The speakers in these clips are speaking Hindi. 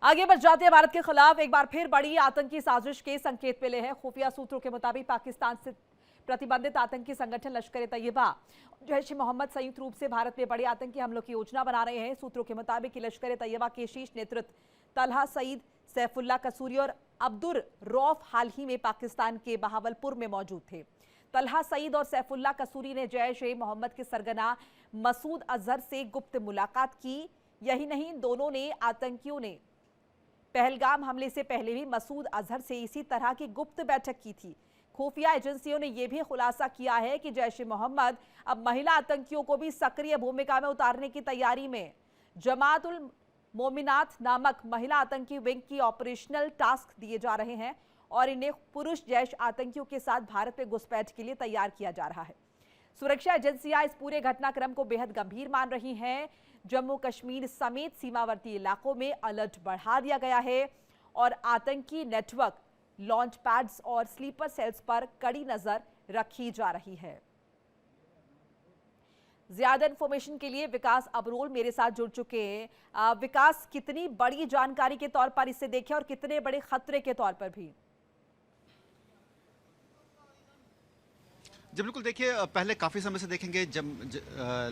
आगे बढ़ जाते हैं। भारत के खिलाफ एक बार फिर बड़ी आतंकी साजिश के संकेत मिले हैं। खुफिया सूत्रों के मुताबिक पाकिस्तान से प्रतिबंधित आतंकी संगठन लश्कर तैयबा जैश ए मोहम्मद संयुक्त रूप से भारत में बड़े आतंकी हमलों की योजना बना रहे हैं। सूत्रों के मुताबिक लश्कर तैयबा के शीर्ष नेतृत्व तलहा सईद, सैफुल्लाह कसूरी और अब्दुर रौफ हाल ही में पाकिस्तान के बहावलपुर में मौजूद थे। तलहा सईद और सैफुल्लाह कसूरी ने जैश ए मोहम्मद के सरगना मसूद अजहर से गुप्त मुलाकात की। यही नहीं, दोनों ने आतंकियों ने पहलगाम हमले से पहले भी मसूद अजहर से इसी तरह की गुप्त बैठक की थी। खुफिया एजेंसियों ने यह भी खुलासा किया है कि जैश ए मोहम्मद अब महिला आतंकियों को भी सक्रिय भूमिका में उतारने की तैयारी में। जमात उल मोमिनात नामक महिला आतंकी विंग की ऑपरेशनल टास्क दिए जा रहे हैं और इन्हें पुरुष जैश आतंकियों के साथ भारत में घुसपैठ के लिए तैयार किया जा रहा है। सुरक्षा एजेंसियां इस पूरे घटनाक्रम को बेहद गंभीर मान रही हैं। जम्मू कश्मीर समेत सीमावर्ती इलाकों में अलर्ट बढ़ा दिया गया है और आतंकी नेटवर्क, लॉन्च पैड्स और स्लीपर सेल्स पर कड़ी नजर रखी जा रही है। ज्यादा इंफॉर्मेशन के लिए विकास अबरोल मेरे साथ जुड़ चुके हैं। विकास, कितनी बड़ी जानकारी के तौर पर इसे देखें और कितने बड़े खतरे के तौर पर भी? जी बिल्कुल, देखिए पहले काफ़ी समय से देखेंगे जब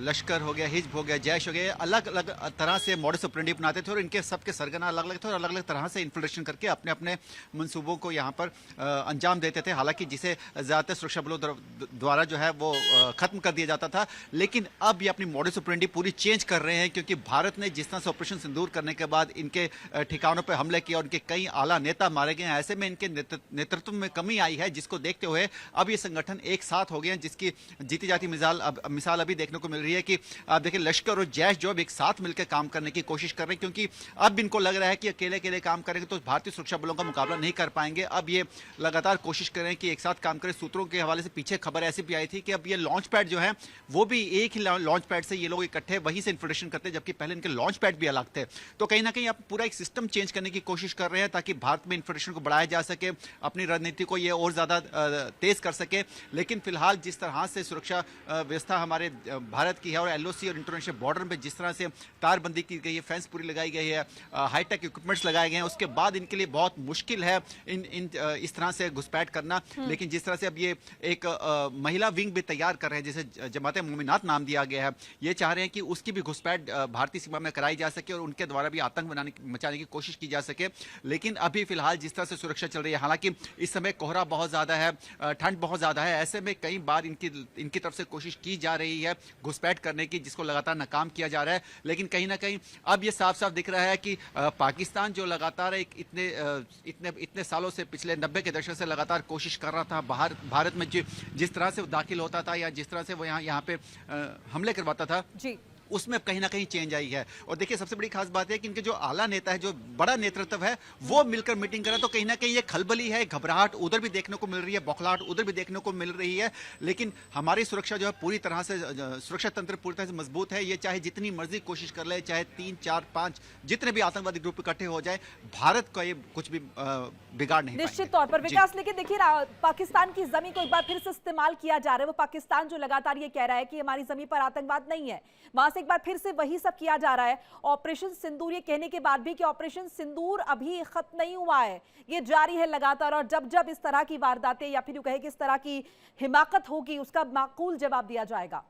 लश्कर हो गया, हिजब हो गया, जैश हो गया, अलग अलग तरह से मॉडस ऑपरेंडी अपनाते थे और इनके सबके सरगना अलग अलग थे और अलग अलग तरह से इन्फिल्ट्रेशन करके अपने अपने मंसूबों को यहाँ पर अंजाम देते थे। हालांकि जिसे ज़्यादातर सुरक्षा बलों द्वारा जो है वो ख़त्म कर दिया जाता था, लेकिन अब ये अपनी मॉडस ऑपरेंडी पूरी चेंज कर रहे हैं, क्योंकि भारत ने जिस तरह से ऑपरेशन सिंदूर करने के बाद इनके ठिकानों पर हमले किए और उनके कई आला नेता मारे गए हैं। ऐसे में इनके नेतृत्व में कमी आई है, जिसको देखते हुए अब ये संगठन एक साथ हो गए हैं, जिसकी जीती जाती मिसाल अभी देखने को मिल रही है कि आप देखिए लश्कर और जैश जो अब एक साथ मिलकर काम करने की कोशिश कर रहे हैं, क्योंकि अब इनको लग रहा है कि अकेले अकेले काम करेंगे तो भारतीय सुरक्षा बलों का मुकाबला नहीं कर पाएंगे। अब ये लगातार कोशिश कर रहे हैं कि एक साथ काम करें। सूत्रों के हवाले से पीछे खबर ऐसी भी आई थी कि अब ये लॉन्च पैड जो है वो भी एक ही लॉन्च पैड से ये लोग इकट्ठे वहीं से इन्फिल्ट्रेशन करते हैं, जबकि पहले इनके लॉन्च पैड भी अलग थे। तो कहीं ना कहीं अब पूरा एक सिस्टम चेंज करने की कोशिश कर रहे हैं ताकि भारत में इन्फिल्ट्रेशन को बढ़ाया जा सके, अपनी रणनीति को ये और ज्यादा तेज कर सके। लेकिन फिलहाल जिस तरह से सुरक्षा व्यवस्था हमारे भारत की है और एलओसी और इंटरनेशनल बॉर्डर में जिस तरह से तारबंदी की गई है, फेंस पूरी लगाई गई है, हाईटेक इक्विपमेंट्स लगाए गए हैं, उसके बाद इनके लिए बहुत मुश्किल है इस तरह से घुसपैठ करना। लेकिन जिस तरह से अब ये एक महिला विंग भी तैयार कर रहे हैं, जिसे जमात मोमिनात नाम दिया गया है, ये चाह रहे हैं कि उसकी भी घुसपैठ भारतीय सीमा में कराई जा सके और उनके द्वारा भी आतंक मचाने की कोशिश की जा सके। लेकिन अभी फिलहाल जिस तरह से सुरक्षा चल रही है, हालांकि इस समय कोहरा बहुत ज्यादा है, ठंड बहुत ज्यादा है, ऐसे में कई बार इनकी तरफ से कोशिश की जा रही है घुसपैठ करने की, जिसको लगातार नाकाम किया जा रहा है। लेकिन कहीं ना कहीं अब यह साफ साफ दिख रहा है कि पाकिस्तान जो लगातार इतने सालों से, पिछले 90 के दशक से लगातार कोशिश कर रहा था भारत में जिस तरह से वो दाखिल होता था या जिस तरह से वो यहाँ पे हमले करवाता था जी, उसमें कहीं ना कहीं चेंज आई है। और देखिए सबसे बड़ी खास बात है कि इनके जो आला नेता है, जो बड़ा नेतृत्व है, वो मिलकर मीटिंग कर रहा है। तो कहीं ना कहीं ये खलबली है, घबराहट उधर भी देखने को मिल रही है, बौखलाहट उधर भी देखने को मिल रही है। लेकिन हमारी सुरक्षा जो है पूरी तरह से, सुरक्षा तंत्र पूरी तरह से मजबूत है। ये चाहे जितनी मर्जी कोशिश कर ले, चाहे 3, 4, 5 जितने भी आतंकवादी ग्रुप इकट्ठे हो जाए, भारत का ये कुछ भी बिगाड़ नहीं निश्चित तौर पर। विकास, लेकिन देखिए पाकिस्तान की जमीन को एक बार फिर से इस्तेमाल किया जा रहा है। वो पाकिस्तान जो लगातार ये कह रहा है कि हमारी जमीन पर आतंकवाद नहीं है, वहां से एक बार फिर से वही सब किया जा रहा है। ऑपरेशन सिंदूर ये कहने के बाद भी कि ऑपरेशन सिंदूर अभी खत्म नहीं हुआ है, ये जारी है लगातार। और जब जब इस तरह की वारदातें या फिर यूं कहे कि इस तरह की हिमाकत होगी, उसका माकूल जवाब दिया जाएगा।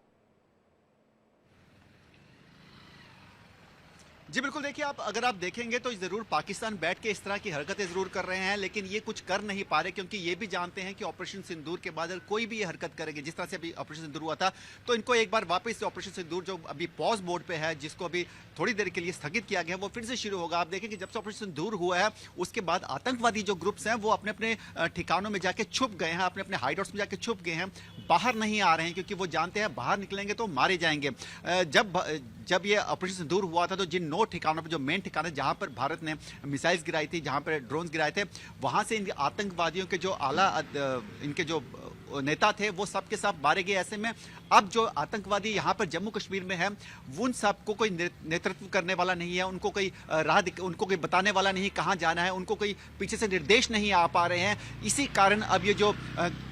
जी बिल्कुल, देखिए अगर आप देखेंगे तो जरूर पाकिस्तान बैठ के इस तरह की हरकतें जरूर कर रहे हैं, लेकिन ये कुछ कर नहीं पा रहे, क्योंकि ये भी जानते हैं कि ऑपरेशन सिंदूर के बाद अगर कोई भी ये हरकत करेंगे, जिस तरह से अभी ऑपरेशन सिंदूर हुआ था, तो इनको एक बार वापस ऑपरेशन सिंदूर जो अभी पॉज मोड पे है, जिसको अभी थोड़ी देर के लिए स्थगित किया गया, वो फिर से शुरू होगा। आप देखेंगे जब से ऑपरेशन सिंदूर हुआ है, उसके बाद आतंकवादी जो ग्रुप्स हैं वो अपने अपने ठिकानों में जाके छुप गए हैं, अपने अपने हाइडआउट्स में जाके छुप गए हैं, बाहर नहीं आ रहे हैं, क्योंकि वो जानते हैं बाहर निकलेंगे तो मारे जाएंगे। जब ये ऑपरेशन सिंदूर हुआ था, तो जिन 9 ठिकानों पर, जो मेन ठिकाने जहां पर भारत ने मिसाइल्स गिराई थी, जहां पर ड्रोन्स गिराए थे, वहां से इन आतंकवादियों के जो आला इनके जो नेता थे वो सब के सब मारे गए। ऐसे में अब जो आतंकवादी यहाँ पर जम्मू कश्मीर में है, उन सबको कोई नेतृत्व करने वाला नहीं है, उनको कोई उनको कोई बताने वाला नहीं कहाँ जाना है, उनको कोई पीछे से निर्देश नहीं आ पा रहे हैं। इसी कारण अब ये जो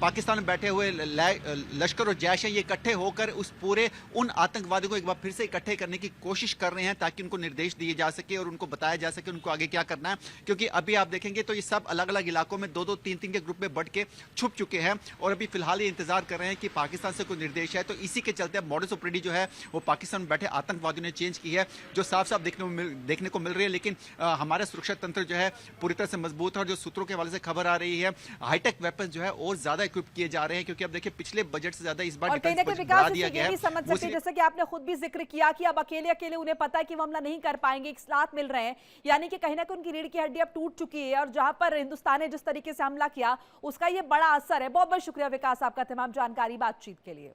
पाकिस्तान में बैठे हुए लश्कर और जैश है, ये इकट्ठे होकर उस पूरे उन आतंकवादियों को एक बार फिर से इकट्ठे करने की कोशिश कर रहे हैं, ताकि उनको निर्देश दिए जा सके और उनको बताया जा सके उनको आगे क्या करना है। क्योंकि अभी आप देखेंगे तो ये सब अलग अलग इलाकों में 2-2, 3-3 के ग्रुप में बढ़ के छुप चुके हैं और अभी फिलहाल ये इंतजार कर रहे हैं कि पाकिस्तान से कोई निर्देश है। तो इसी के चलते मॉडस ऑपरेंडी जो है वो पाकिस्तान में बैठे आतंकवादियों ने चेंज की है, जो साफ साफ देखने को मिल रही है। लेकिन हमारा सुरक्षा तंत्र जो है पूरी तरह से मजबूत है और जो सूत्रों के हवाले से खबर आ रही है, हाईटेक वेपन जो है और ज्यादा इक्विप किए जा रहे हैं, क्योंकि अब देखिए पिछले बजट से ज्यादा इस बार डिफेंस बजट बढ़ा दिया गया है। समझ सकते हैं, जैसे कि आपने खुद भी जिक्र किया कि अब अकेले अकेले उन्हें पता है कि वो हमला नहीं कर पाएंगे, एक साथ मिल रहे हैं, यानी कि कहीं ना कहीं उनकी रीढ़ की हड्डी अब टूट चुकी है और जहां पर हिंदुस्तान ने जिस तरीके से हमला किया उसका ये बड़ा असर है। बहुत बहुत शुक्रिया विकास आपका तमाम जानकारी बातचीत के लिए।